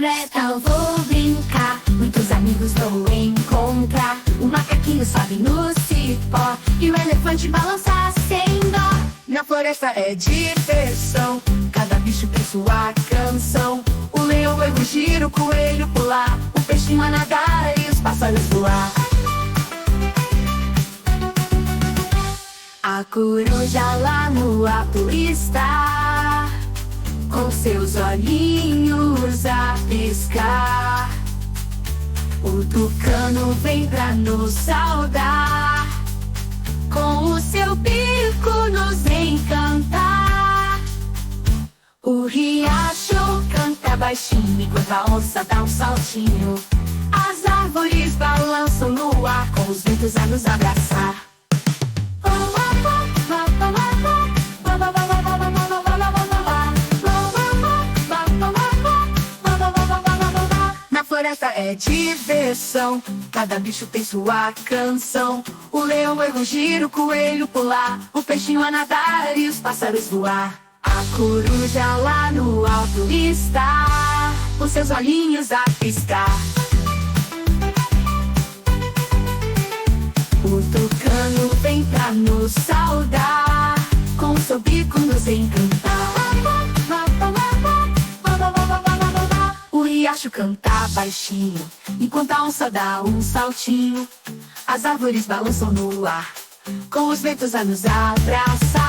floresta eu vou brincar, muitos amigos vou encontrar. O macaquinho sobe no cipó e o elefante balança sem dó. Na floresta é diversão, cada bicho tem sua canção. O leão vai rugir, o coelho pular, o peixinho a nadar e os pássaros voar. A coruja lá no alto está, com seus olhinhos a piscar. O tucano vem pra nos saudar, com o seu bico nos encantar. O riacho canta baixinho enquanto a onça dá um saltinho. As árvores balançam no ar, com os ventos a nos abraçar. Na floresta é diversão, cada bicho tem sua canção. O leão vai rugir, o coelho pular, o peixinho a nadar e os pássaros voar. A coruja lá no alto está, com seus olhinhos a piscar. O tucano vem pra nos saudar, com seu bico nos encantar. O riacho canta baixinho enquanto a onça dá um saltinho. As árvores balançam no ar, com os ventos a nos abraçar.